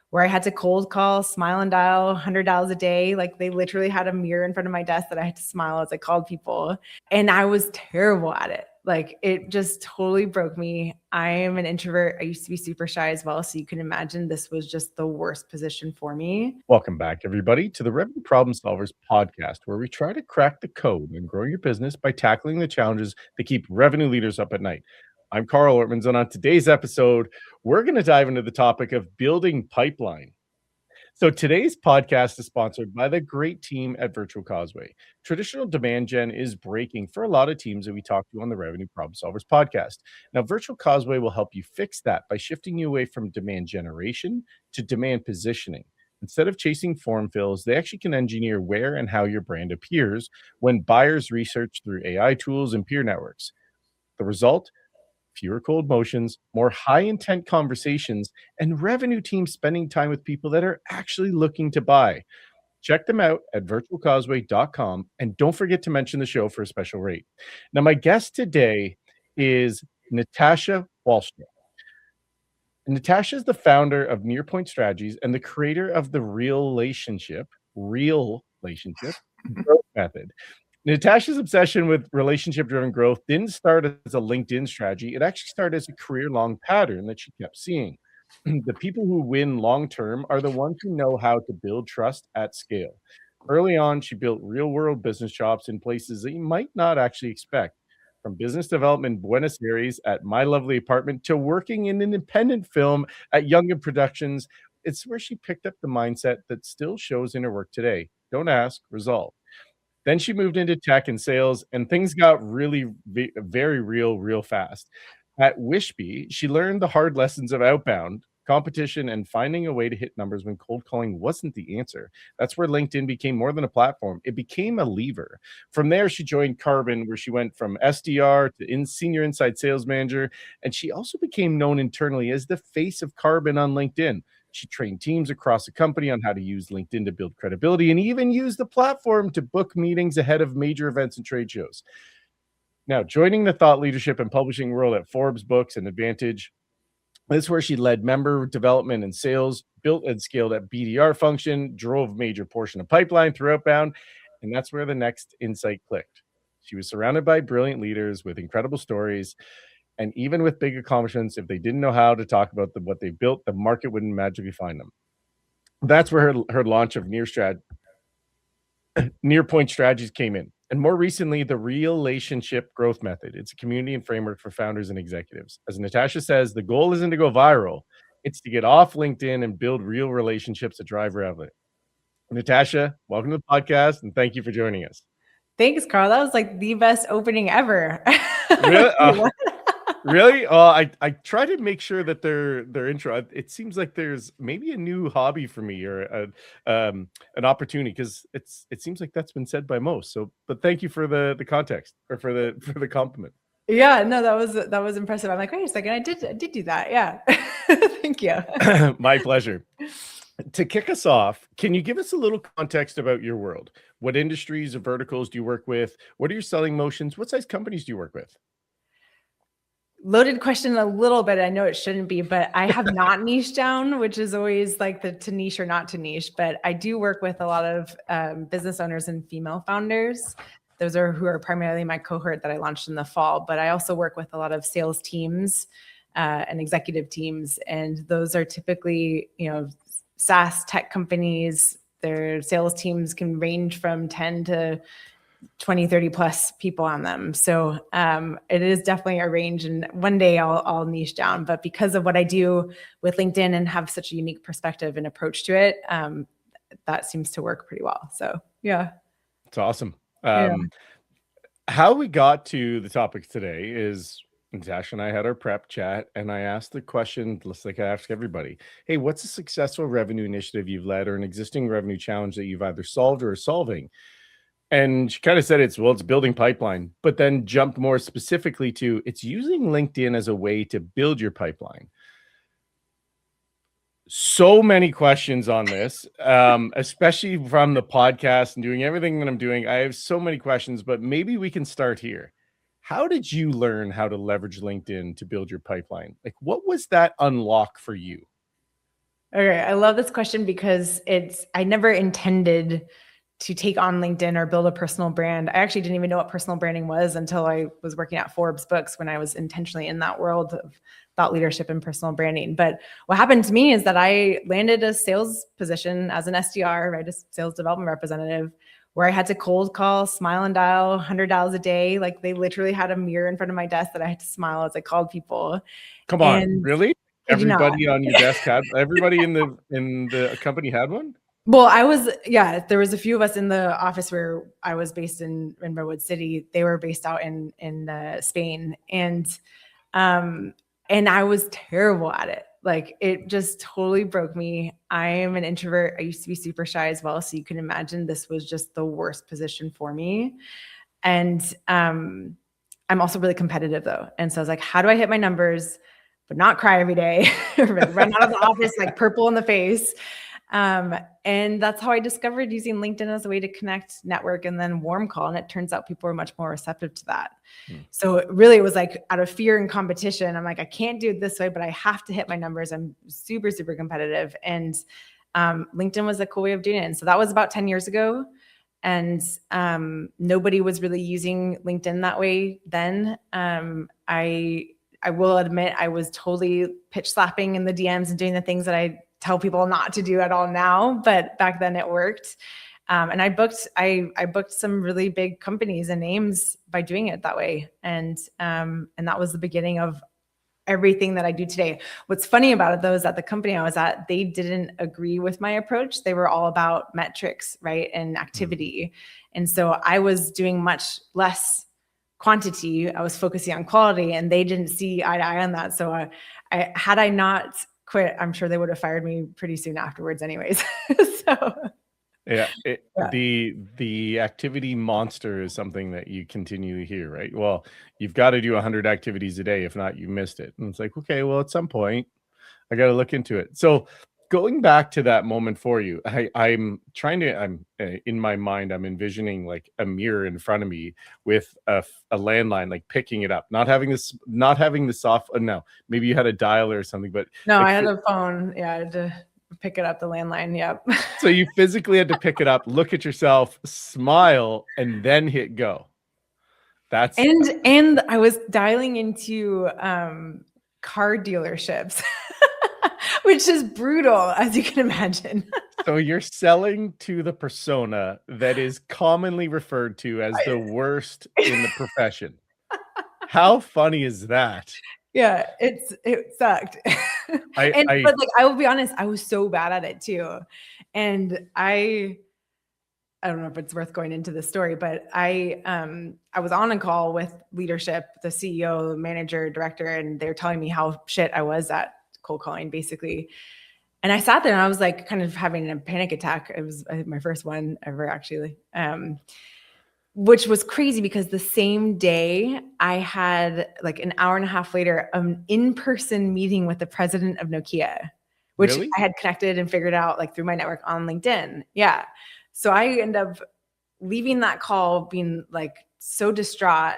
where I had to cold call, smile and dial $100 a day. Like they literally had a mirror in front of my desk that I had to smile as I called people. And I was terrible at it. Like it just totally broke me. I am an introvert. I used to be super shy as well. So you can imagine this was just the worst position for me. Welcome back, everybody, to the Revenue Problem Solvers podcast, where we try to crack the code and grow your business by tackling the challenges that keep revenue leaders up at night. I'm Carl Ortmans, and on today's episode, we're going to dive into the topic of building pipeline. So today's podcast is sponsored by the great team at Virtual Causeway. Traditional demand gen is breaking for a lot of teams that we talk to on the Revenue Problem Solvers podcast. Now, Virtual Causeway will help you fix that by shifting you away from demand generation to demand positioning. Instead of chasing form fills, they actually can engineer where and how your brand appears when buyers research through AI tools and peer networks. The result? Fewer cold motions, more high intent conversations, and revenue teams spending time with people that are actually looking to buy. Check them out at virtualcauseway.com and don't forget to mention the show for a special rate. Now, my guest today is Natasha Walstra. Natasha is the founder of Nearpoint Strategies and the creator of the REALationship growth method. Natasha's obsession with relationship-driven growth didn't start as a LinkedIn strategy. It actually started as a career-long pattern that she kept seeing. The people who win long-term are the ones who know how to build trust at scale. Early on, she built real-world business chops in places that you might not actually expect. From business development in Buenos Aires at My Lovely Apartment to working in independent film at Youngin Productions, it's where she picked up the mindset that still shows in her work today. Don't ask, resolve. Then she moved into tech and sales, and things got really very real fast. At Wishby, she learned the hard lessons of outbound, competition, and finding a way to hit numbers when cold calling wasn't the answer. That's where LinkedIn became more than a platform. It became a lever. From there, she joined Carbon, where she went from SDR to senior inside sales manager, and she also became known internally as the face of Carbon on LinkedIn. She trained teams across the company on how to use LinkedIn to build credibility and even use the platform to book meetings ahead of major events and trade shows. Now, joining the thought leadership and publishing world at Forbes Books and Advantage, this is where she led member development and sales, built and scaled at BDR function, drove major portion of pipeline through Outbound, and that's where the next insight clicked. She was surrounded by brilliant leaders with incredible stories. And even with big accomplishments, if they didn't know how to talk about what they built, the market wouldn't magically find them. That's where her launch of Nearpoint Strategies came in. And more recently, the REALationship growth method. It's a community and framework for founders and executives. As Natasha says, the goal isn't to go viral. It's to get off LinkedIn and build real relationships that drive revenue. Natasha, welcome to the podcast, and thank you for joining us. Thanks, Carl. That was like the best opening ever. Really? Really? I try to make sure that their intro. It seems like there's maybe a new hobby for me or an opportunity, because it seems like that's been said by most. So, but thank you for the context or for the compliment. Yeah, no, that was impressive. I'm like, wait a second, I did do that. Yeah, thank you. My pleasure. To kick us off, can you give us a little context about your world? What industries or verticals do you work with? What are your selling motions? What size companies do you work with? Loaded question a little bit. I know it shouldn't be, but I have not niched down, which is always like the to niche or not to niche. But I do work with a lot of business owners and female founders. Those are who are primarily my cohort that I launched in the fall. But I also work with a lot of sales teams and executive teams. And those are typically, SaaS tech companies. Their sales teams can range from 10 to 20, 30 plus people on them. So it is definitely a range, and one day I'll niche down, but because of what I do with LinkedIn and have such a unique perspective and approach to it, that seems to work pretty well. So yeah. It's awesome. How we got to the topic today is Natasha and I had our prep chat, and I asked the question, just like I ask everybody, hey, what's a successful revenue initiative you've led or an existing revenue challenge that you've either solved or are solving? And she kind of said it's building pipeline, but then jumped more specifically to it's using LinkedIn as a way to build your pipeline. So many questions on this, especially from the podcast and doing everything that I'm doing. I have so many questions, but maybe we can start here. How did you learn how to leverage LinkedIn to build your pipeline? Like, what was that unlock for you? Okay, I love this question because I never intended to take on LinkedIn or build a personal brand. I actually didn't even know what personal branding was until I was working at Forbes Books, when I was intentionally in that world of thought leadership and personal branding. But what happened to me is that I landed a sales position as an SDR, right, a sales development representative, where I had to cold call, smile and dial $100 a day. Like, they literally had a mirror in front of my desk that I had to smile as I called people. Come on, And really? kid you not. Everybody on your desk had everybody in the company had one? Well, there was a few of us in the office where I was based in Redwood City. They were based out in Spain, um, and I was terrible at it. Like, it just totally broke me. I am an introvert. I used to be super shy as well, so you can imagine this was just the worst position for me. And I'm also really competitive though, and so I was like, how do I hit my numbers but not cry every day, or like run out of the office like purple in the face? And that's how I discovered using LinkedIn as a way to connect, network, and then warm call. And it turns out people are much more receptive to that. So it was like, out of fear and competition, I'm like, I can't do it this way, but I have to hit my numbers. I'm super, super competitive. And LinkedIn was a cool way of doing it. And so that was about 10 years ago. And nobody was really using LinkedIn that way then. I will admit I was totally pitch slapping in the DMs and doing the things that I tell people not to do at all now, but back then it worked. And I booked some really big companies and names by doing it that way. And that was the beginning of everything that I do today. What's funny about it though is that the company I was at, they didn't agree with my approach. They were all about metrics, right, and activity. And so I was doing much less quantity. I was focusing on quality, and they didn't see eye to eye on that. So had I not quit, I'm sure they would have fired me pretty soon afterwards anyways. So Yeah, the activity monster is something that you continue to hear, right? Well, you've got to do 100 activities a day. If not, you missed it. And it's like, okay, well, at some point, I got to look into it. So going back to that moment for you, I'm in my mind, I'm envisioning like a mirror in front of me with a landline, like picking it up, not having the soft, no, maybe you had a dialer or something, but no, like I had a phone. Yeah, I had to pick it up, the landline. Yep. so you physically had to pick it up, look at yourself, smile, and then hit go. And I was dialing into car dealerships, which is brutal, as you can imagine. So you're selling to the persona that is commonly referred to as the worst in the profession. How funny is that? Yeah, it sucked. But like, I will be honest, I was so bad at it too. And I don't know if it's worth going into this story, but I was on a call with leadership, the CEO, manager, director, and they were telling me how shit I was at cold calling, basically. And I sat there and I was like kind of having a panic attack. It was my first one ever, actually. Which was crazy because the same day I had, like an hour and a half later, an in-person meeting with the president of Nokia, which really? I had connected and figured out like through my network on LinkedIn. Yeah. So I end up leaving that call being like so distraught,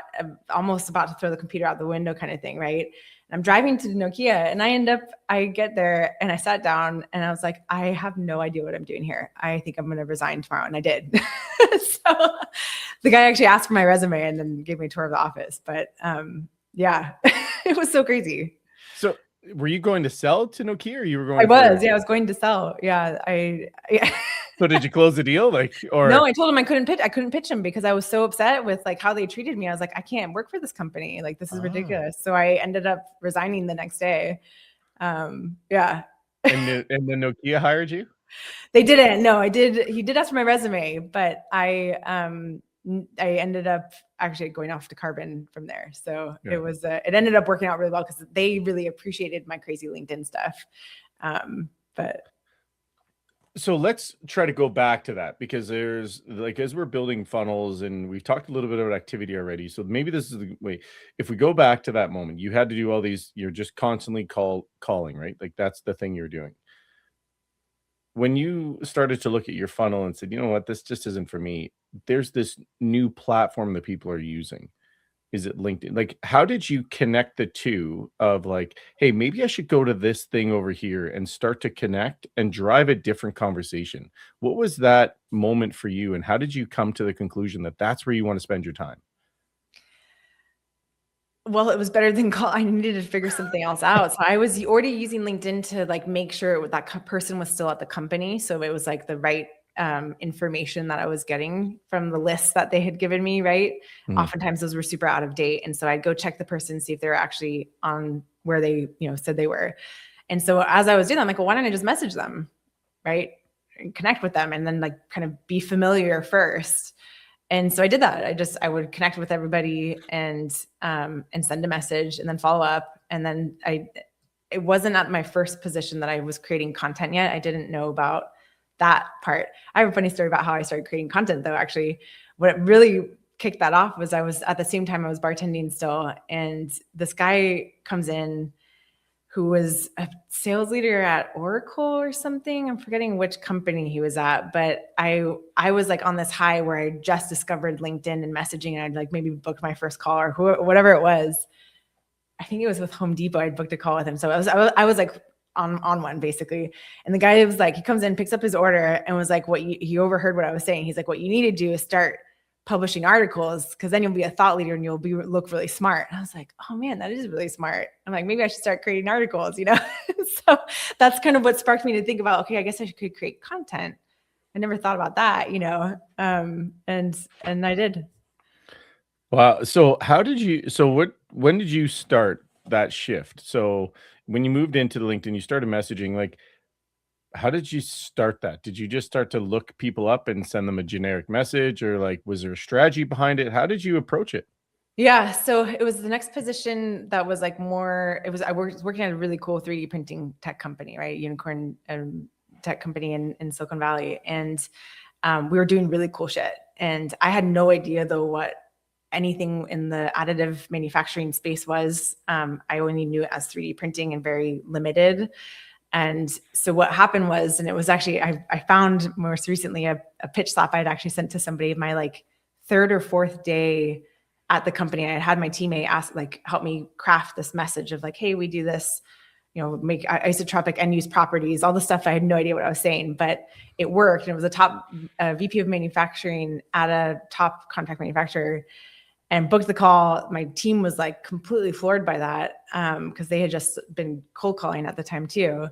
almost about to throw the computer out the window kind of thing, right? And I'm driving to Nokia, and I get there and I sat down and I was like, I have no idea what I'm doing here. I think I'm going to resign tomorrow. And I did. So the guy actually asked for my resume and then gave me a tour of the office. But yeah, it was so crazy. So were you going to sell to Nokia, or you were going? I was going to sell. Yeah, So did you close the deal? Like, or no, I told him I couldn't pitch him because I was so upset with like how they treated me. I was like, I can't work for this company. Like, this is ridiculous. So I ended up resigning the next day. Yeah. And then Nokia hired you? They didn't. No, I did. He did ask for my resume, but I ended up actually going off to Carbon from there. So Yeah. it ended up working out really well because they really appreciated my crazy LinkedIn stuff. But so let's try to go back to that, because there's like, as we're building funnels, and we've talked a little bit about activity already. So maybe this is the way, if we go back to that moment, you had to do all these, you're just constantly calling, right? Like, that's the thing you're doing. When you started to look at your funnel and said, you know what, this just isn't for me, there's this new platform that people are using. Is it LinkedIn? Like, how did you connect the two of like, hey, maybe I should go to this thing over here and start to connect and drive a different conversation? What was that moment for you? And how did you come to the conclusion that that's where you want to spend your time? Well, it was better than call. I needed to figure something else out. So I was already using LinkedIn to like make sure that person was still at the company. So it was like the right information that I was getting from the lists that they had given me, right? Mhm. Oftentimes those were super out of date. And so I'd go check the person, see if they were actually on where they, said they were. And so as I was doing that, I'm like, well, why don't I just message them, right? And connect with them and then like kind of be familiar first. And so I did that. I would connect with everybody and send a message and then follow up. And then it wasn't at my first position that I was creating content yet. I didn't know about that part. I have a funny story about how I started creating content though. Actually, what really kicked that off was I was at the same time I was bartending still. And this guy comes in who was a sales leader at Oracle or something. I'm forgetting which company he was at, but I was like on this high where I just discovered LinkedIn and messaging, and I'd like maybe booked my first call or whatever it was. I think it was with Home Depot. I'd booked a call with him. So I was like on one basically. And the guy was like, he comes in, picks up his order and was like, he overheard what I was saying. He's like, what you need to do is start publishing articles, because then you'll be a thought leader and you'll look really smart. And I was like, oh man, that is really smart. I'm like, maybe I should start creating articles, So that's kind of what sparked me to think about, okay, I guess I could create content. I never thought about that, and I did. Wow. So when did you start that shift? So when you moved into the LinkedIn, you started messaging, like, how did you start that? Did you just start to look people up and send them a generic message, or like, was there a strategy behind it? How did you approach it? Yeah. So it was the next position that was like I was working at a really cool 3D printing tech company, right? Unicorn tech company in Silicon Valley. And we were doing really cool shit. And I had no idea though what anything in the additive manufacturing space was. I only knew it as 3D printing and very limited. And so what happened was, and it was actually, I found most recently a pitch slap I'd actually sent to somebody my like third or fourth day at the company. I had my teammate help me craft this message of like, hey, we do this, make isotropic end use properties, all the stuff. I had no idea what I was saying, but it worked. And it was a top VP of manufacturing at a top contract manufacturer, and booked the call. My team was like completely floored by that because they had just been cold calling at the time too.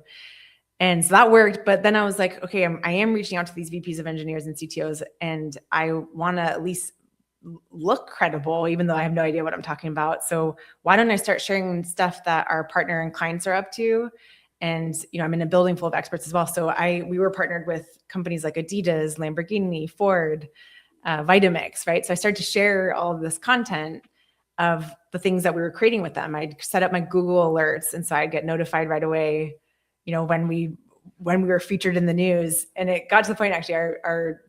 And so that worked. But then I was like, okay, I am reaching out to these VPs of engineers and CTOs, and I want to at least look credible, even though I have no idea what I'm talking about. So why don't I start sharing stuff that our partner and clients are up to? And, I'm in a building full of experts as well. So we were partnered with companies like Adidas, Lamborghini, Ford, Vitamix, right? So I started to share all of this content of the things that we were creating with them. I'd set up my Google alerts, and so I'd get notified right away, when we were featured in the news. And it got to the point, actually,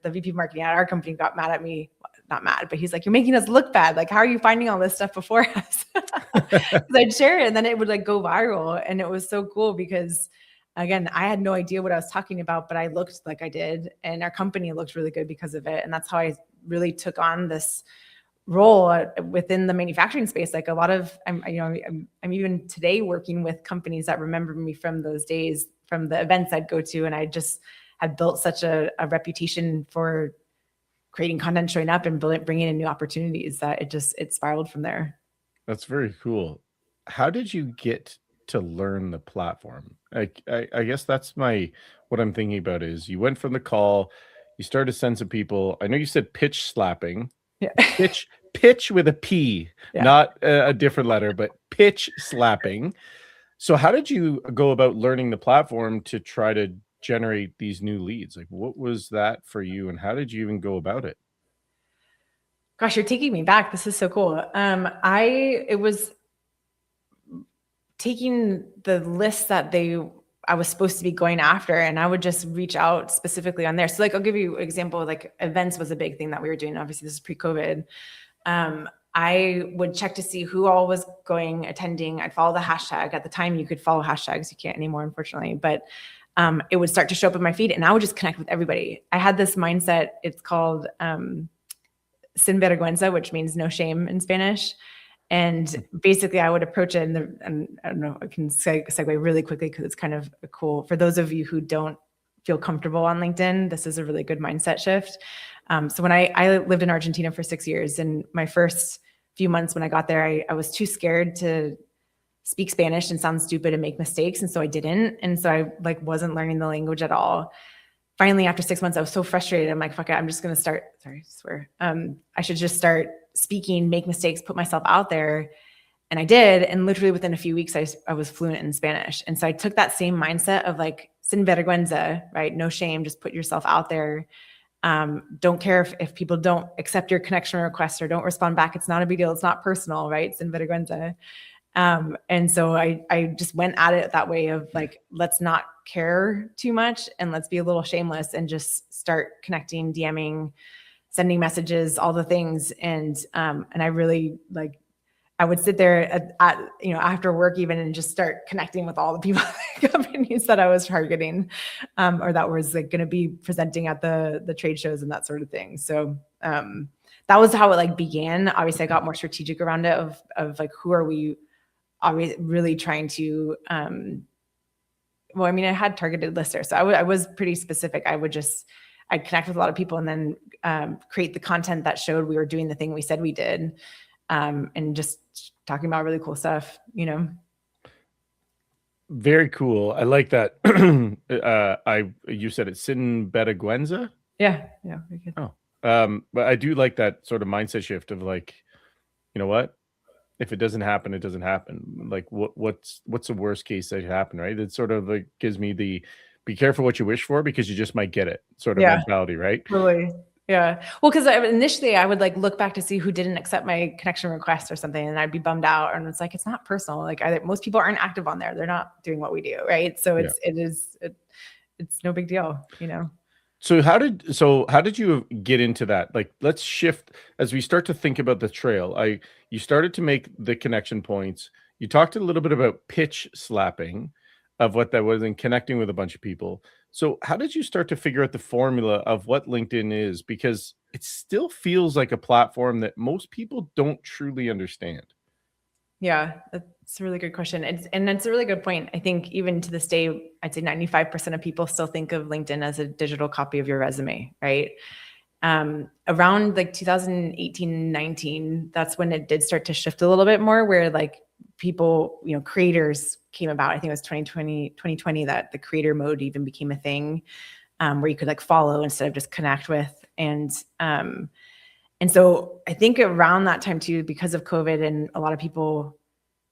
the VP of marketing at our company got mad at me. Not mad, but he's like, you're making us look bad. Like, how are you finding all this stuff before us? I'd share it and then it would like go viral. And it was so cool because, again, I had no idea what I was talking about, but I looked like I did. And our company looked really good because of it. And that's how I really took on this role within the manufacturing space. Like a lot of, I'm even today working with companies that remember me from those days, from the events I'd go to. And I just had built such a reputation for creating content, showing up and bringing in new opportunities that it spiraled from there. That's very cool. How did you get to learn the platform? I guess that's what I'm thinking about is you went from the call, you started to send some people. I know you said pitch slapping. Yeah. Pitch with a P, Yeah. not a different letter, but pitch slapping. So how did you go about learning the platform to try to generate these new leads? Like, what was that for you, and how did you even go about it? Gosh, you're taking me back. This is so cool. It was taking the list that I was supposed to be going after, and I would just reach out specifically on there. So like, I'll give you an example. Like events was a big thing that we were doing. Obviously this is pre-COVID. I would check to see who all was attending. I'd follow the hashtag. At the time you could follow hashtags. You can't anymore, unfortunately, but it would start to show up in my feed and I would just connect with everybody. I had this mindset. It's called, sin vergüenza, which means no shame in Spanish. And basically I would approach it and I don't know, I can segue really quickly because it's kind of cool. For those of you who don't feel comfortable on LinkedIn, this is a really good mindset shift. So when I lived in Argentina for 6 years, and my first few months when I got there, I was too scared to speak Spanish and sound stupid and make mistakes. And so I didn't. And so I like wasn't learning the language at all. Finally, after 6 months, I was so frustrated. I'm like, fuck it, I'm just going to start. Sorry, I swear. I should just start speaking, make mistakes, put myself out there. And I did. And literally within a few weeks, I was fluent in Spanish. And so I took that same mindset of like, sin vergüenza, right? No shame, just put yourself out there. Don't care if people don't accept your connection request or don't respond back. It's not a big deal. It's not personal, right? Sin vergüenza. And so I just went at it that way of like, let's not care too much and let's be a little shameless and just start connecting, DMing, sending messages, all the things. And I really like, I would sit there at after work even and just start connecting with all the people, companies that I was targeting, or that was like going to be presenting at the trade shows and that sort of thing. So that was how it like began. Obviously I got more strategic around it of like, who are we really trying to, well, I mean, I had targeted listers, so I was pretty specific. I'd connect with a lot of people and then create the content that showed we were doing the thing we said we did, and just talking about really cool stuff, Very cool. I like that. You said it's Sin Vergüenza? Yeah. Very good. Oh, but I do like that sort of mindset shift of like, you know what? If it doesn't happen, it doesn't happen. Like what's the worst case that could happen, right? It sort of like gives me the be careful what you wish for because you just might get it sort of mentality, right? Totally. Yeah. Well, because initially I would like look back to see who didn't accept my connection request or something, and I'd be bummed out. And it's like, it's not personal. Like most people aren't active on there. They're not doing what we do, right? So it's no big deal, So how did you get into that? Like, let's shift as we start to think about the trail. You started to make the connection points. You talked a little bit about pitch slapping of what that was and connecting with a bunch of people. So how did you start to figure out the formula of what LinkedIn is? Because it still feels like a platform that most people don't truly understand. Yeah, that's a really good question. And it's a really good point. I think even to this day, I'd say 95% of people still think of LinkedIn as a digital copy of your resume, right? Around like 2018, 19, that's when it did start to shift a little bit more, where like people, creators came about. I think it was 2020 that the creator mode even became a thing, where you could like follow instead of just connect with. And so I think around that time too, because of COVID and a lot of people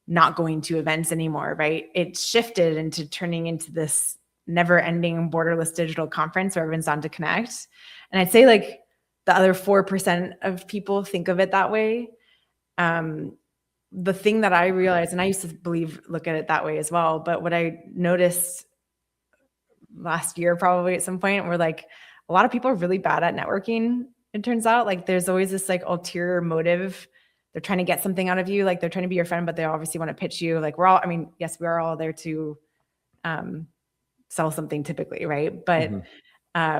not going to events anymore, right? It shifted into turning into this never ending borderless digital conference where everyone's on to connect. And I'd say like the other 4% of people think of it that way. The thing that I realized, and I used to look at it that way as well, but what I noticed last year, probably at some point, were like a lot of people are really bad at networking. It turns out like there's always this like ulterior motive. They're trying to get something out of you. Like they're trying to be your friend, but they obviously want to pitch you. Like yes, we're all there to sell something typically, right? But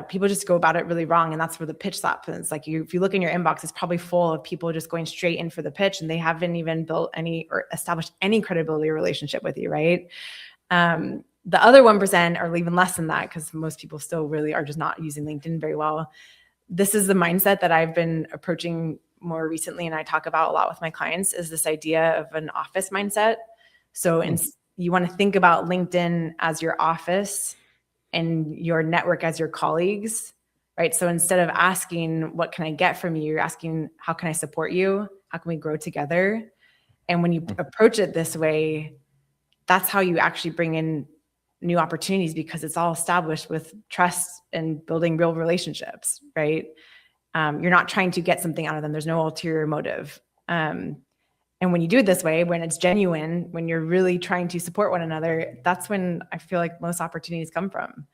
people just go about it really wrong. And that's where the pitch slap is. Like if you look in your inbox, it's probably full of people just going straight in for the pitch and they haven't even built any or established any credibility or relationship with you, right? The other 1% are even less than that because most people still really are just not using LinkedIn very well. This is the mindset that I've been approaching more recently, and I talk about a lot with my clients, is this idea of an office mindset. So you want to think about LinkedIn as your office and your network as your colleagues, right? So instead of asking, what can I get from you? You're asking, how can I support you? How can we grow together? And when you approach it this way, that's how you actually bring in new opportunities, because it's all established with trust and building real relationships, right? You're not trying to get something out of them. There's no ulterior motive. And when you do it this way, when it's genuine, when you're really trying to support one another, that's when I feel like most opportunities come from,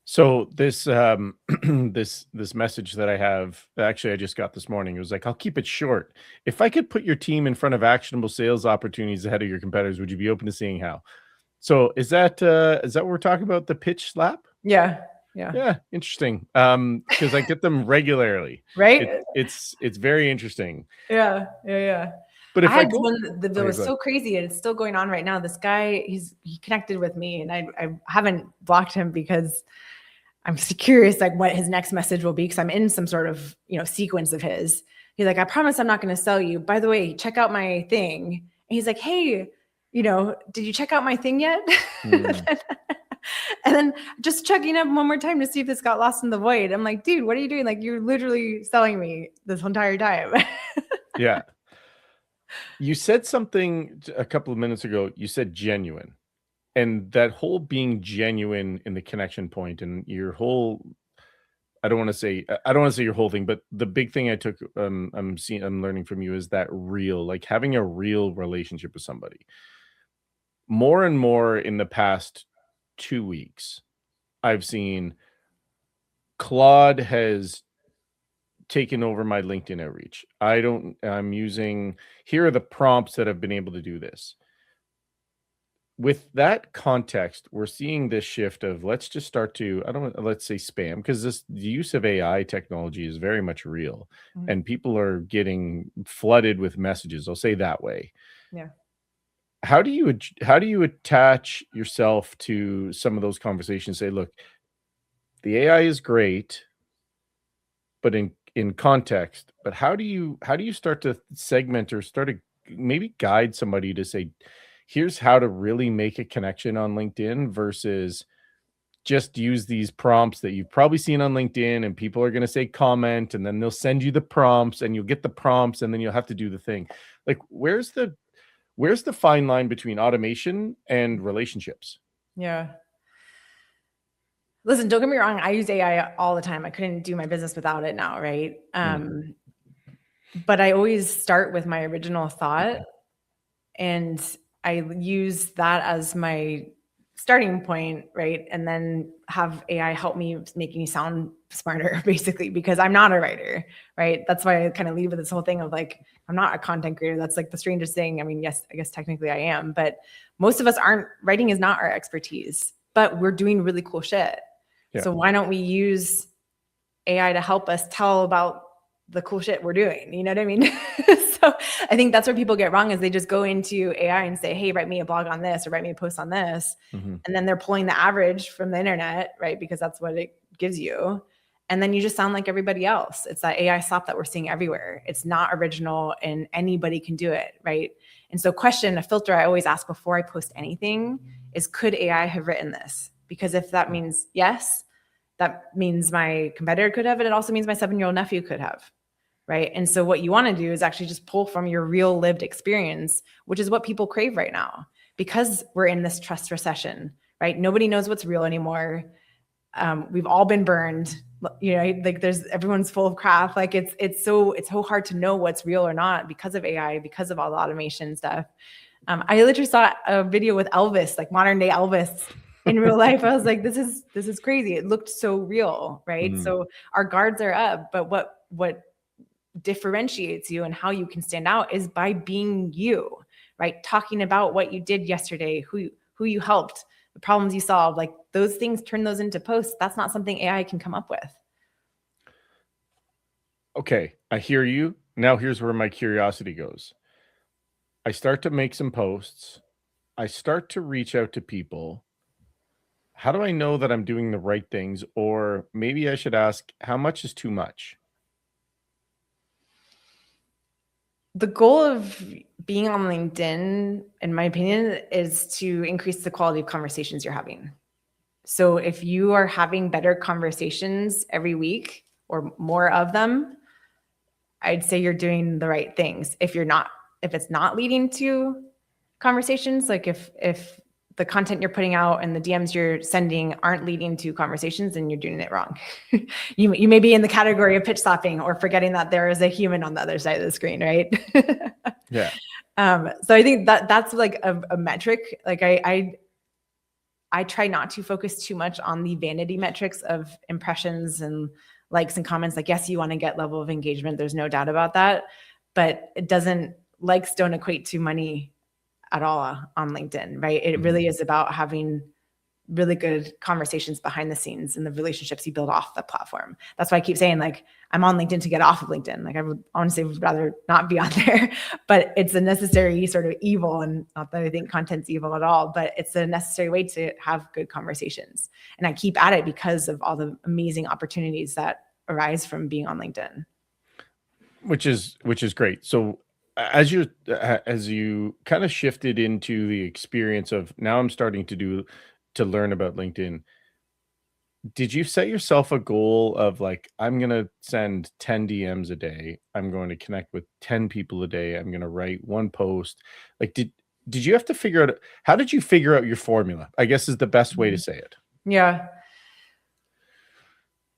So this this message that I have, actually I just got this morning, it was like, I'll keep it short. If I could put your team in front of actionable sales opportunities ahead of your competitors, would you be open to seeing how? So is that what we're talking about, the pitch slap? Yeah. Yeah, interesting. Because I get them regularly. Right? It's very interesting. Yeah. But I if I had go, one that okay, was go ahead. so crazy, and it's still going on right now. This guy, he connected with me, and I haven't blocked him because I'm curious like what his next message will be, because I'm in some sort of sequence of his. He's like, I promise I'm not going to sell you. By the way, check out my thing. And he's like, hey, did you check out my thing yet? And then just checking up one more time to see if this got lost in the void. I'm like, dude, what are you doing? Like, you're literally selling me this entire time. Yeah. You said something a couple of minutes ago. You said genuine. And that whole being genuine in the connection point and your whole I don't want to say your whole thing, but the big thing I took I'm learning from you is that real, like having a real relationship with somebody. More and more in the past 2 weeks, I've seen Claude has taken over my LinkedIn outreach. I'm using here are the prompts that have been able to do this. With that context, we're seeing this shift of let's just start to let's say spam, because the use of AI technology is very much real and people are getting flooded with messages. I'll say that way. Yeah. How do you attach yourself to some of those conversations? Say, look, the AI is great, but in context, but how do you start to segment or start to maybe guide somebody to say, here's how to really make a connection on LinkedIn versus just use these prompts that you've probably seen on LinkedIn and people are going to say comment and then they'll send you the prompts and you'll get the prompts and then you'll have to do the thing. Like where's the fine line between automation and relationships? Yeah. Listen, don't get me wrong. I use AI all the time. I couldn't do my business without it now, right? But I always start with my original thought, and I use that as my starting point, right? And then have AI help me, making me sound smarter, basically, because I'm not a writer, right? That's why I kind of lead with this whole thing of like, I'm not a content creator. That's like the strangest thing. I mean, yes, I guess technically I am, but most of us aren't. Writing is not our expertise, but we're doing really cool shit. Yeah. So why don't we use AI to help us tell about the cool shit we're doing? You know what I mean? So I think that's where people get wrong, is they just go into AI and say, hey, write me a blog on this or write me a post on this. And then they're pulling the average from the internet, right? Because that's what it gives you. And then you just sound like everybody else. It's that AI slop that we're seeing everywhere. It's not original and anybody can do it, right? And so a filter I always ask before I post anything is, could AI have written this? Because if that means yes, that means my competitor could have, and it also means my 7-year-old nephew could have, right? And so what you want to do is actually just pull from your real lived experience, which is what people crave right now, because we're in this trust recession, right? Nobody knows what's real anymore. We've all been burned, like everyone's full of crap. Like it's so hard to know what's real or not because of AI, because of all the automation stuff. I literally saw a video with Elvis, like modern day Elvis in real life. I was like, this is crazy. It looked so real, right? So our guards are up, but what differentiates you and how you can stand out is by being you, right? Talking about what you did yesterday, who you helped, the problems you solved, like those things, turn those into posts. That's not something AI can come up with. Okay, I hear you. Now here's where my curiosity goes. I start to make some posts. I start to reach out to people. How do I know that I'm doing the right things? Or maybe I should ask, how much is too much? The goal of being on LinkedIn, in my opinion, is to increase the quality of conversations you're having. So if you are having better conversations every week or more of them, I'd say you're doing the right things. If it's not leading to conversations, like if the content you're putting out and the DMs you're sending aren't leading to conversations, then you're doing it wrong. You may be in the category of pitch slapping or forgetting that there is a human on the other side of the screen, right? Yeah. So I think that's like a metric. Like I try not to focus too much on the vanity metrics of impressions and likes and comments. Like, yes, you want to get level of engagement. There's no doubt about that, but likes don't equate to money at all on LinkedIn, right? It really is about having really good conversations behind the scenes and the relationships you build off the platform. That's why I keep saying, like, I'm on LinkedIn to get off of LinkedIn. Like, I would honestly rather not be on there, but it's a necessary sort of evil. And not that I think content's evil at all, but it's a necessary way to have good conversations. And I keep at it because of all the amazing opportunities that arise from being on LinkedIn. Which is great. So as you kind of shifted into the experience of now I'm starting to learn about LinkedIn, did you set yourself a goal of like, I'm going to send 10 DMs a day. I'm going to connect with 10 people a day. I'm going to write one post. Like, did you have to figure out, how did you figure out your formula? I guess is the best way to say it. Yeah.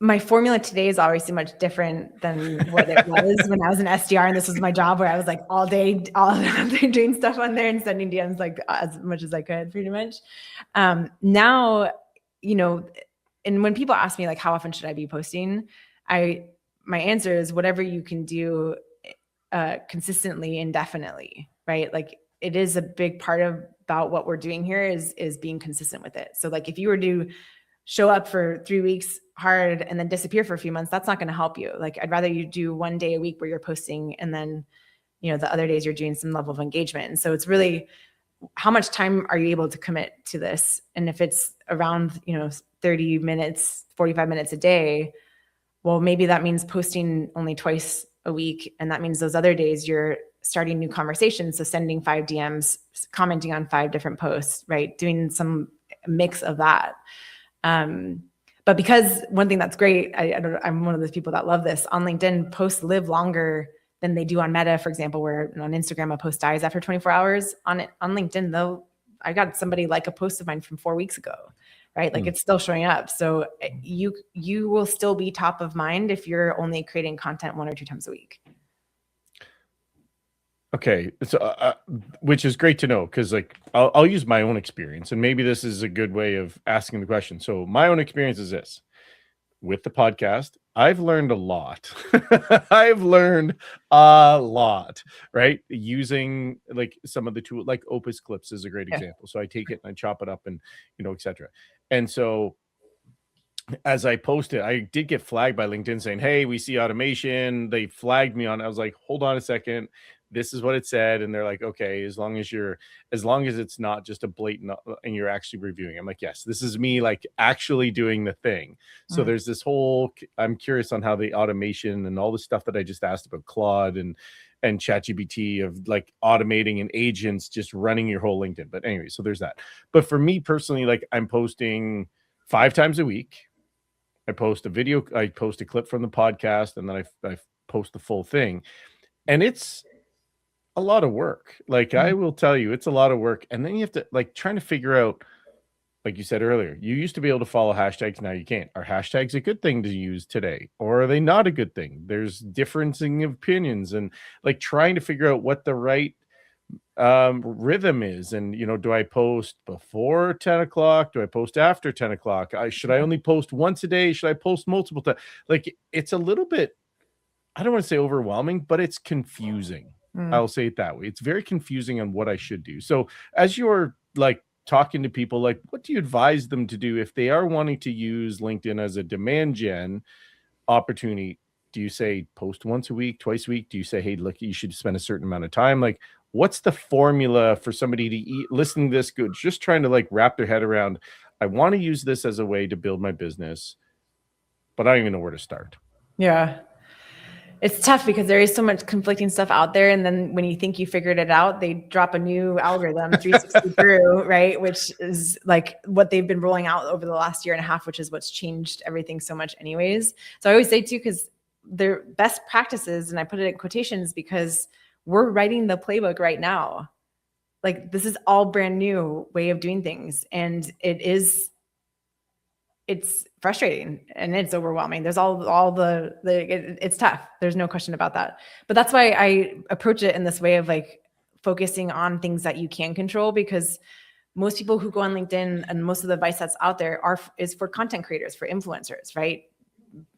My formula today is obviously much different than what it was when I was an SDR and this was my job, where I was like all day doing stuff on there and sending DMs like as much as I could, pretty much. Now, you know, and when people ask me like, how often should I be posting? My answer is whatever you can do consistently, indefinitely, right? Like, it is a big part about what we're doing here is being consistent with it. So like, if you were to show up for 3 weeks hard and then disappear for a few months, that's not going to help you. Like, I'd rather you do one day a week where you're posting, and then, you know, the other days you're doing some level of engagement. And so it's really, how much time are you able to commit to this? And if it's around, you know, 30 minutes, 45 minutes a day, well, maybe that means posting only twice a week. And that means those other days you're starting new conversations. So sending 5 DMs, commenting on 5 different posts, right? Doing some mix of that. But because one thing that's great, I'm one of those people that love this, on LinkedIn, posts live longer than they do on Meta, for example, where on Instagram, a post dies after 24 hours. On LinkedIn, though, I got somebody like a post of mine from 4 weeks ago, right? Like, it's still showing up. So you will still be top of mind if you're only creating content 1 or 2 times a week. Okay. So, which is great to know, because like I'll use my own experience, and maybe this is a good way of asking the question. So my own experience is this: with the podcast, I've learned a lot. I've learned a lot, right? Using like some of the tools, like Opus Clips is a great example. So I take it and I chop it up and, you know, etc. And so as I posted, I did get flagged by LinkedIn saying, "Hey, we see automation." They flagged me on. I was like, "Hold on a second. This is what it said." And they're like, "Okay, as long as it's not just a blatant and you're actually reviewing." I'm like, "Yes, this is me like actually doing the thing." So there's this whole, I'm curious on how the automation and all the stuff that I just asked about Claude and ChatGPT of like automating and agents just running your whole LinkedIn. But anyway, so there's that. But for me personally, like, I'm posting 5 times a week. I post a video, I post a clip from the podcast, and then I post the full thing. And it's a lot of work. Like, I will tell you, it's a lot of work. And then you have to like trying to figure out, like you said earlier, you used to be able to follow hashtags. Now you can't. Are hashtags a good thing to use today, or are they not a good thing? There's differing opinions, and like trying to figure out what the right rhythm is. And, you know, do I post before 10 o'clock? Do I post after 10 o'clock? Should I only post once a day? Should I post multiple times? Like, it's a little bit, I don't want to say overwhelming, but it's confusing. I'll say it that way. It's very confusing on what I should do. So as you're like talking to people, like, what do you advise them to do if they are wanting to use LinkedIn as a demand gen opportunity? Do you say post once a week, twice a week? Do you say, hey, look, you should spend a certain amount of time? Like, what's the formula for somebody to listening to this good, just trying to like wrap their head around, I want to use this as a way to build my business, but I don't even know where to start? Yeah. It's tough because there is so much conflicting stuff out there. And then when you think you figured it out, they drop a new algorithm 360 through, right? Which is like what they've been rolling out over the last year and a half, which is what's changed everything so much anyways. So I always say too, because they're best practices, and I put it in quotations because we're writing the playbook right now. Like, this is all brand new way of doing things. And it's frustrating and it's overwhelming. There's it's tough. There's no question about that. But that's why I approach it in this way of like focusing on things that you can control, because most people who go on LinkedIn and most of the advice that's out there is for content creators, for influencers, right?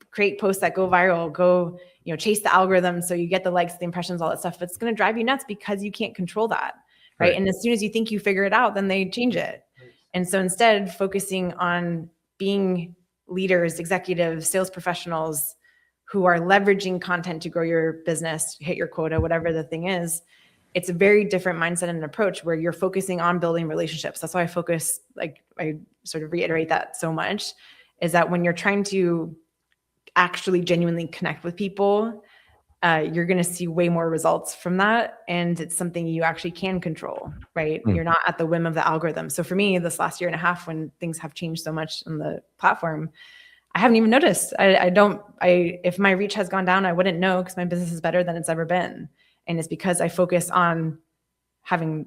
Create posts that go viral, chase the algorithm so you get the likes, the impressions, all that stuff. It's going to drive you nuts because you can't control that, right? And as soon as you think you figure it out, then they change it. And so instead, focusing on being leaders, executives, sales professionals who are leveraging content to grow your business, hit your quota, whatever the thing is, it's a very different mindset and approach where you're focusing on building relationships. That's why I focus, like I sort of reiterate that so much, is that when you're trying to actually genuinely connect with people, you're going to see way more results from that. And it's something you actually can control, right? You're not at the whim of the algorithm. So for me, this last year and a half, when things have changed so much on the platform, I haven't even noticed. If my reach has gone down, I wouldn't know because my business is better than it's ever been. And it's because I focus on having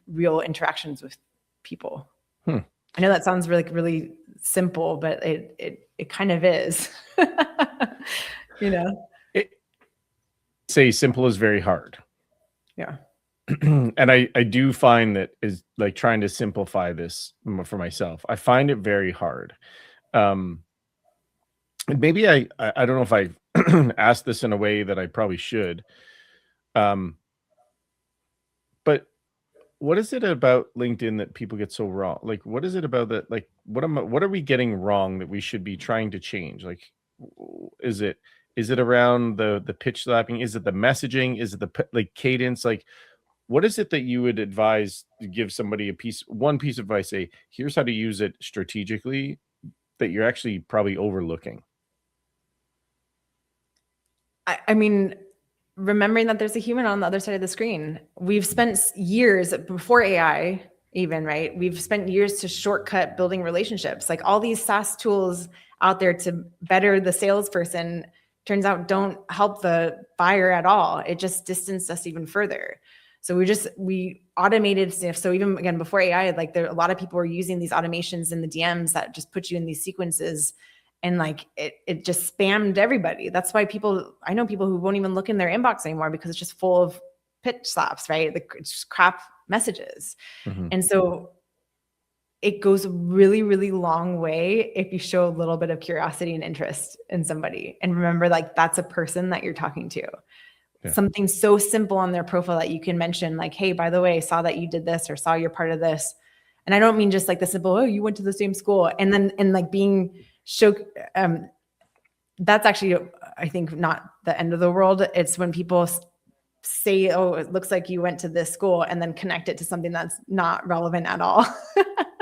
real interactions with people. I know that sounds really, really simple, but it kind of is, you know? Say simple is very hard. Yeah. And I do find that is like trying to simplify this for myself. I find it very hard. And maybe I don't know if I asked this in a way that I probably should. But what is it about LinkedIn that people get so wrong? Like, what is it about that? Like, what are we getting wrong that we should be trying to change? Like, is it around the pitch slapping? Is it the messaging? Is it the cadence? Like, what is it that you would advise to give somebody one piece of advice? Say, here's how to use it strategically that you're actually probably overlooking. I mean, remembering that there's a human on the other side of the screen. We've spent years before AI even, right? We've spent years to shortcut building relationships. Like all these SaaS tools out there to better the salesperson turns out don't help the buyer at all. It just distanced us even further. So we automated stuff. So even again, before AI, like a lot of people were using these automations in the DMs that just put you in these sequences, and like it just spammed everybody. That's why I know people who won't even look in their inbox anymore because it's just full of pitch slaps, right? It's just crap messages. And so it goes a really, really long way if you show a little bit of curiosity and interest in somebody. And remember, like, that's a person that you're talking to. Yeah. Something so simple on their profile that you can mention, like, hey, by the way, saw that you did this or saw you're part of this. And I don't mean just like the simple, oh, you went to the same school. And like being that's actually, I think, not the end of the world. It's when people say, oh, it looks like you went to this school, and then connect it to something that's not relevant at all.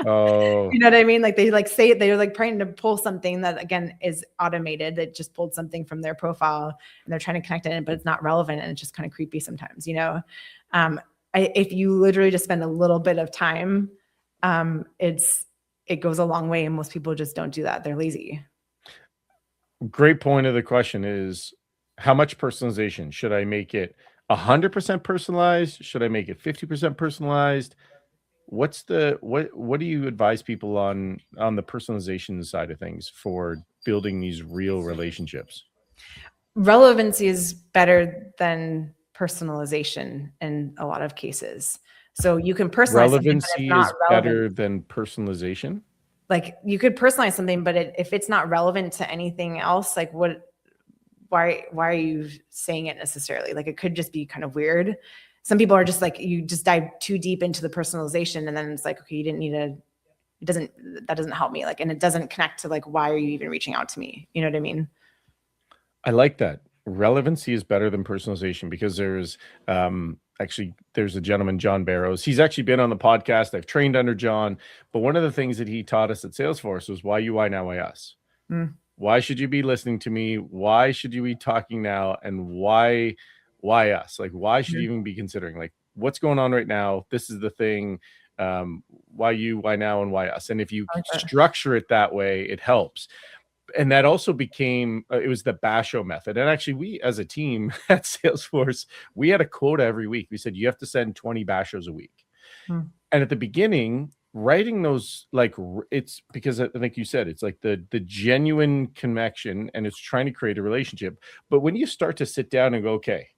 Oh, you know what I mean? Like they like say they're like trying to pull something that again is automated, that just pulled something from their profile and they're trying to connect it, but it's not relevant, and it's just kind of creepy sometimes, you know? If you literally just spend a little bit of time, it goes a long way, and most people just don't do that. They're lazy. Great point of the question is, how much personalization? Should I make it 100% personalized? Should I make it 50% personalized? What do you advise people on the personalization side of things for building these real relationships? Relevancy is better than personalization in a lot of cases. So you can personalize relevancy is better than personalization. Like you could personalize something, but if it's not relevant to anything else, like why are you saying it necessarily? Like it could just be kind of weird. Some people are just like, you just dive too deep into the personalization, and then it's like, okay, you didn't need that doesn't help me. Like, and it doesn't connect to like, why are you even reaching out to me? You know what I mean? I like that. Relevancy is better than personalization, because there's a gentleman, John Barrows. He's actually been on the podcast. I've trained under John, but one of the things that he taught us at Salesforce was why you, why now, why us? Why should you be listening to me? Why should you be talking now? And why us? Like, why should you even be considering, like, what's going on right now? This is the thing. Why you, why now, and why us? And if you structure it that way, it helps. And that also became, it was the Basho method. And actually, we as a team at Salesforce, we had a quota every week. We said, you have to send 20 Bashos a week. And at the beginning, writing those, like, it's because, like you said, it's like the genuine connection, and it's trying to create a relationship. But when you start to sit down and go, okay,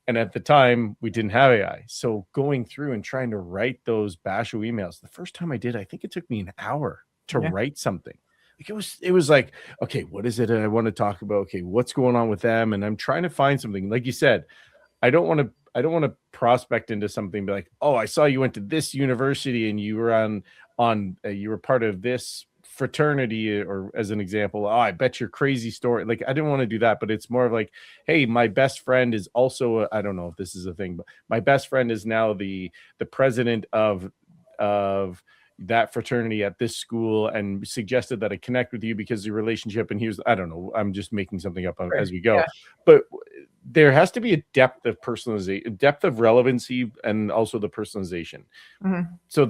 and at the time we didn't have AI. So going through and trying to write those Basho emails, the first time I did, I think it took me an hour to write something. Like it was like, okay, what is it I want to talk about? Okay, what's going on with them? And I'm trying to find something. Like you said, I don't want I don't want to prospect into something, be like, oh, I saw you went to this university and you were you were part of this fraternity, or as an example, oh, I bet your crazy story. Like, I didn't want to do that, but it's more of like, hey, my best friend is also I don't know if this is a thing, but my best friend is now the president of that fraternity at this school and suggested that I connect with you because of your relationship. And here's, I don't know, I'm just making something up as we go. Yeah. But there has to be a depth of personalization, depth of relevancy, and also the personalization. Mm-hmm. So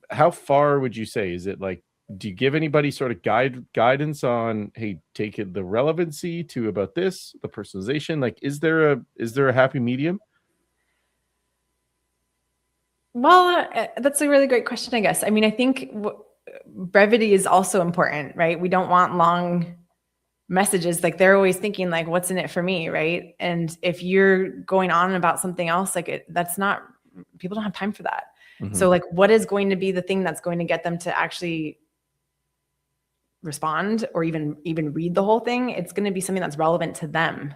how far would you say, is it like, do you give anybody sort of guidance on, hey, take it the relevancy to about this, the personalization? Like, is there a happy medium? Well, that's a really great question, I guess. I mean, I think brevity is also important, right? We don't want long messages. Like, they're always thinking like, what's in it for me, right? And if you're going on about something else, like that's not, people don't have time for that. Mm-hmm. So like, what is going to be the thing that's going to get them to actually respond or even read the whole thing? It's going to be something that's relevant to them.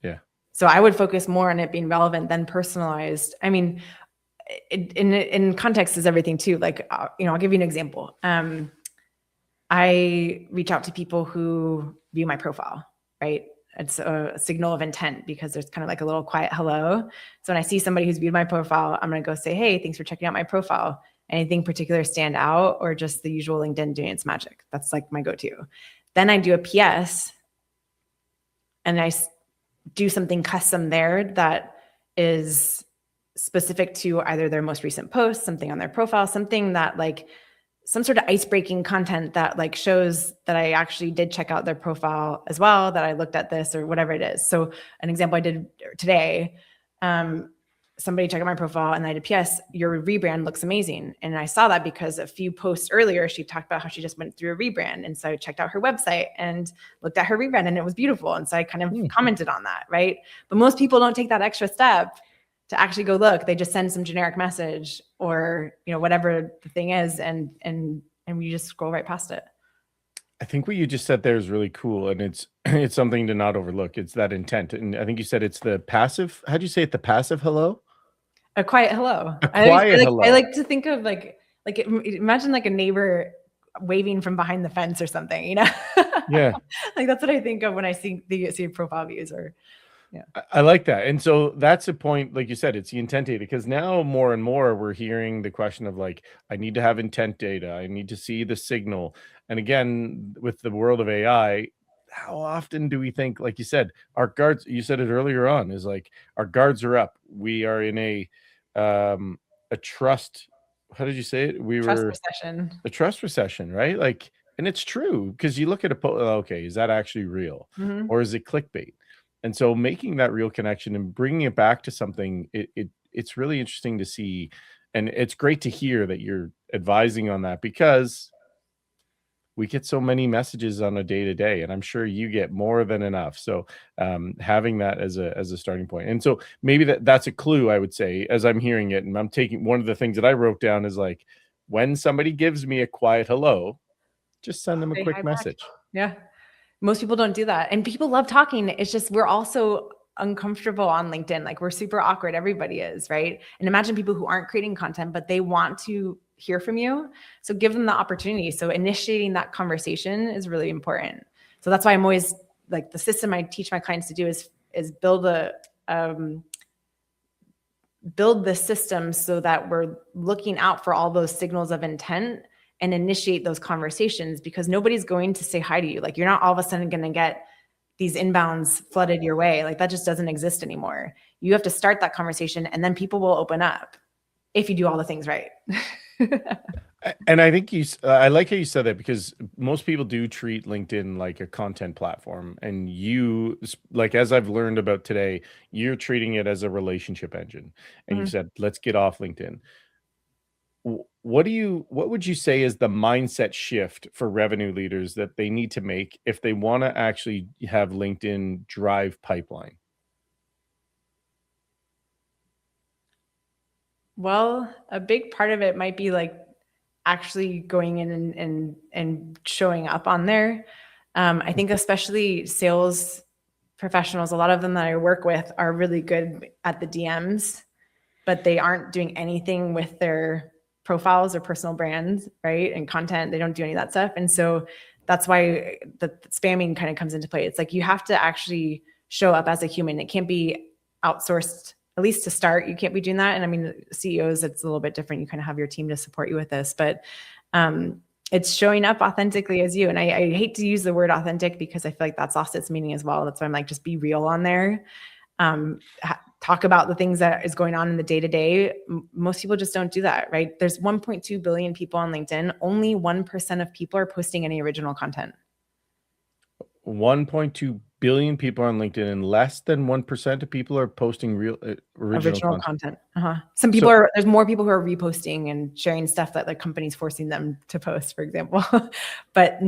Yeah. So I would focus more on it being relevant than personalized. I mean, in context is everything too. Like, I'll give you an example. I reach out to people who view my profile, right? It's a signal of intent because there's kind of like a little quiet hello. So when I see somebody who's viewed my profile, I'm going to go say, hey, thanks for checking out my profile. Anything particular stand out, or just the usual LinkedIn doing its magic? That's like my go-to. Then I do a PS and I do something custom there that is specific to either their most recent post, something on their profile, something that like some sort of ice-breaking content that like shows that I actually did check out their profile as well, that I looked at this or whatever it is. So an example I did today, somebody checked out my profile and I did, PS, your rebrand looks amazing. And I saw that because a few posts earlier, she talked about how she just went through a rebrand. And so I checked out her website and looked at her rebrand and it was beautiful. And so I kind of commented on that, right? But most people don't take that extra step to actually go look. They just send some generic message or, whatever the thing is, and we just scroll right past it. I think what you just said there is really cool, and it's something to not overlook. It's that intent, and I think you said it's the passive. How'd you say it? The passive hello? A quiet hello. A quiet hello. I like to think of like imagine like a neighbor waving from behind the fence or something. Yeah. Like that's what I think of when I see profile views or. Yeah. I like that. And so that's a point, like you said, it's the intent data, because now more and more we're hearing the question of like, I need to have intent data. I need to see the signal. And again, with the world of AI, how often do we think, like you said, our guards, you said it earlier on, is like our guards are up. We are in a trust. How did you say it? Recession. A trust recession, right? Like, and it's true, because you look at okay, is that actually real? Mm-hmm. Or is it clickbait? And so making that real connection and bringing it back to something, it's really interesting to see. And it's great to hear that you're advising on that, because we get so many messages on a day-to-day, and I'm sure you get more than enough. So having that as a starting point. And so maybe that's a clue, I would say, as I'm hearing it. And I'm taking one of the things that I wrote down is like, when somebody gives me a quiet hello, just send them a quick message. Yeah. Most people don't do that. And people love talking. It's just, we're also uncomfortable on LinkedIn. Like, we're super awkward. Everybody is, right? And imagine people who aren't creating content, but they want to hear from you. So give them the opportunity. So initiating that conversation is really important. So that's why I'm always like, the system I teach my clients to do is build the system so that we're looking out for all those signals of intent and initiate those conversations, because nobody's going to say hi to you. Like, you're not all of a sudden going to get these inbounds flooded your way. Like, that just doesn't exist anymore. You have to start that conversation, and then people will open up if you do all the things right. And I think I like how you said that, because most people do treat LinkedIn like a content platform. And you, like, as I've learned about today, you're treating it as a relationship engine. And you said, let's get off LinkedIn. What would you say is the mindset shift for revenue leaders that they need to make if they want to actually have LinkedIn drive pipeline? Well, a big part of it might be like actually going in and showing up on there. I think especially sales professionals, a lot of them that I work with are really good at the DMs, but they aren't doing anything with their profiles or personal brands, right? And content, they don't do any of that stuff. And so that's why the spamming kind of comes into play. It's like you have to actually show up as a human. It can't be outsourced, at least to start. You can't be doing that. And I mean, CEOs, it's a little bit different. You kind of have your team to support you with this, but it's showing up authentically as you. And I hate to use the word authentic because I feel like that's lost its meaning as well. That's why I'm like, just be real on there. Talk about the things that is going on in the day-to-day. Most people just don't do that, right? There's 1.2 billion people on LinkedIn. Only 1% of people are posting any original content. 1.2 billion people on LinkedIn, and less than 1% of people are posting original content. Some people are, there's more people who are reposting and sharing stuff that the company's forcing them to post, for example. But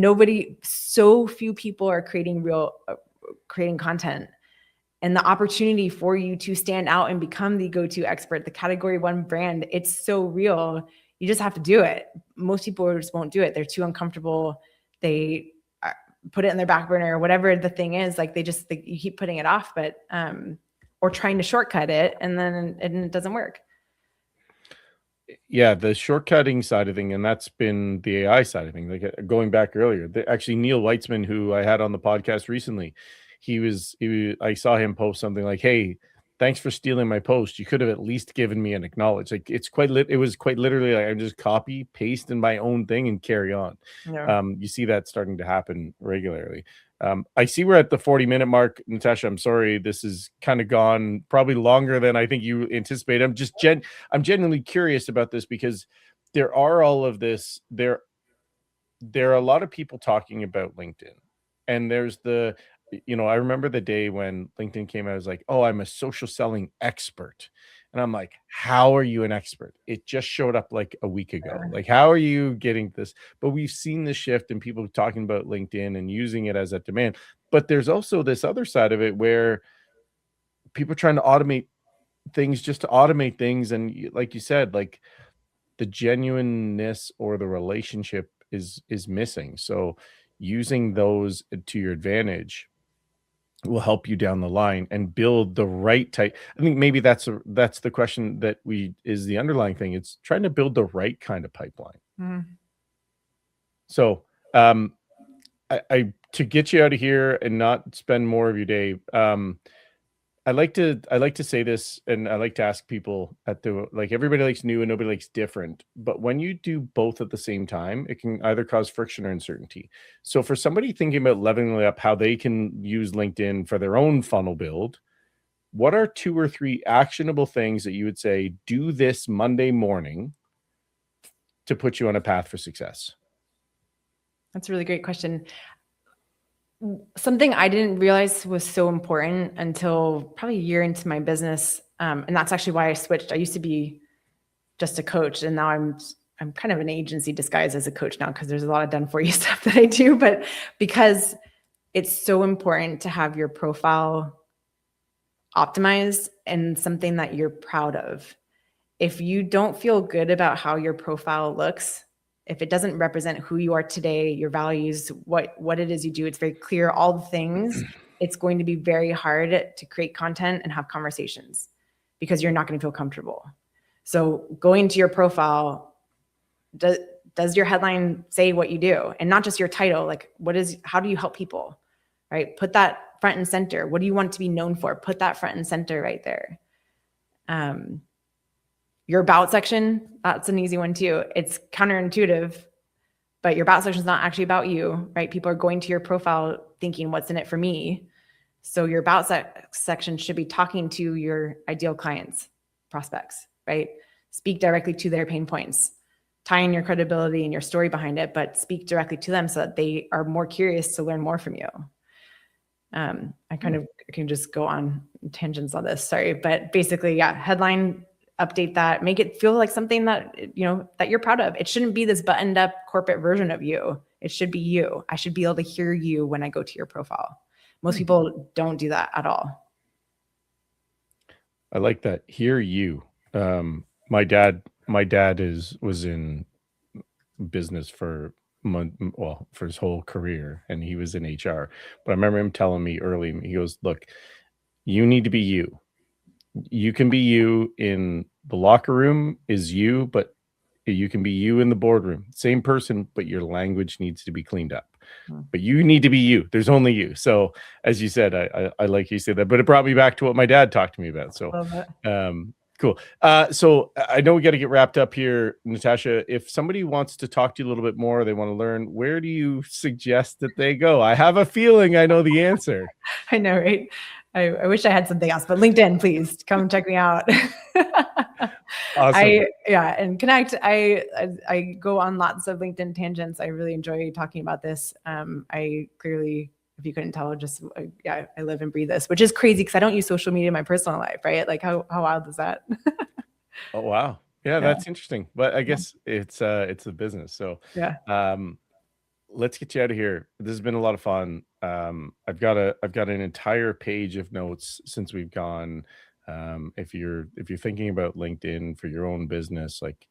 so few people are creating content. And the opportunity for you to stand out and become the go-to expert, the category 1 brand, it's so real. You just have to do it. Most people just won't do it. They're too uncomfortable. They put it in their back burner or whatever the thing is. Like you keep putting it off, but or trying to shortcut it, and then it doesn't work. Yeah, the shortcutting side of thing, and that's been the AI side of thing. Like going back earlier, actually Neil Weitzman, who I had on the podcast recently, I saw him post something like, "Hey, thanks for stealing my post. You could have at least given me an acknowledge." Like it was quite literally like, I'm just copy paste in my own thing and carry on. Yeah. You see that starting to happen regularly. I see we're at the 40-minute mark. Natasha, I'm sorry, this is kind of gone probably longer than I think you anticipate. I'm genuinely curious about this because there are all of this. There are a lot of people talking about LinkedIn, and there's I remember the day when LinkedIn came out, I was like, oh, I'm a social selling expert. And I'm like, how are you an expert? It just showed up like a week ago. Like, how are you getting this? But we've seen the shift in people talking about LinkedIn and using it as a demand. But there's also this other side of it where people are trying to automate things just to automate things. And like you said, like the genuineness or the relationship is missing. So using those to your advantage will help you down the line and build the right type. I think maybe that's the question that is the underlying thing. It's trying to build the right kind of pipeline. Mm-hmm. So I to get you out of here and not spend more of your day, I like to say this, and I like to ask people like, everybody likes new and nobody likes different. But when you do both at the same time, it can either cause friction or uncertainty. So for somebody thinking about leveling up how they can use LinkedIn for their own funnel build, what are 2 or 3 actionable things that you would say, do this Monday morning to put you on a path for success? That's a really great question. Something I didn't realize was so important until probably a year into my business. And that's actually why I switched. I used to be just a coach, and now I'm kind of an agency disguised as a coach now, because there's a lot of done for you stuff that I do, but because it's so important to have your profile optimized and something that you're proud of. If you don't feel good about how your profile looks, if it doesn't represent who you are today, your values, what it is you do, it's very clear, all the things, it's going to be very hard to create content and have conversations because you're not going to feel comfortable. So going to your profile, does your headline say what you do? And not just your title, like how do you help people, right? Put that front and center. What do you want to be known for? Put that front and center right there. Your about section, that's an easy one too. It's counterintuitive, but your about section is not actually about you, right? People are going to your profile thinking, what's in it for me? So your about section should be talking to your ideal clients, prospects, right? Speak directly to their pain points, tie in your credibility and your story behind it, but speak directly to them so that they are more curious to learn more from you. I can just go on tangents on this, sorry, but basically, yeah, headline, update that, make it feel like something that, that you're proud of. It shouldn't be this buttoned up corporate version of you. It should be you. I should be able to hear you when I go to your profile. Most people don't do that at all. I like that. Hear you. My dad was in business for for his whole career, and he was in HR. But I remember him telling me early, he goes, look, you need to be you. You can be you in the locker room is you, but you can be you in the boardroom. Same person, but your language needs to be cleaned up. But you need to be you. There's only you. So as you said, I like you said that, but it brought me back to what my dad talked to me about. So cool. So I know we got to get wrapped up here, Natasha. If somebody wants to talk to you a little bit more, they want to learn, where do you suggest that they go? I have a feeling I know the answer. I know, right? I wish I had something else, but LinkedIn, please come check me out. Awesome. And connect. I go on lots of LinkedIn tangents. I really enjoy talking about this. I clearly, if you couldn't tell, just I live and breathe this, which is crazy because I don't use social media in my personal life, right? Like how wild is that? Oh wow. Yeah, that's interesting. But I guess it's a business. So let's get you out of here. This has been a lot of fun. I've got an entire page of notes since we've gone. If you're thinking about LinkedIn for your own business, like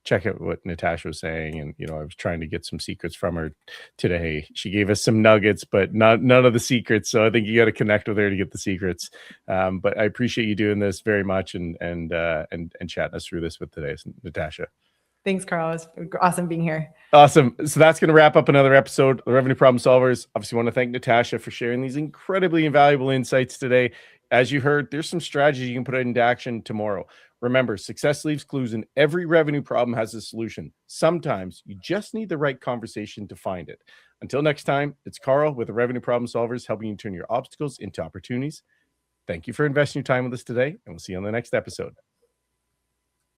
check out what Natasha was saying. And I was trying to get some secrets from her today. She gave us some nuggets, but none of the secrets. So I think you got to connect with her to get the secrets. But I appreciate you doing this very much and chatting us through this with today, Natasha. Thanks, Carl. It's awesome being here. Awesome. So that's going to wrap up another episode of the Revenue Problem Solvers. Obviously, want to thank Natasha for sharing these incredibly invaluable insights today. As you heard, there's some strategies you can put into action tomorrow. Remember, success leaves clues, and every revenue problem has a solution. Sometimes you just need the right conversation to find it. Until next time, it's Carl with the Revenue Problem Solvers, helping you turn your obstacles into opportunities. Thank you for investing your time with us today, and we'll see you on the next episode.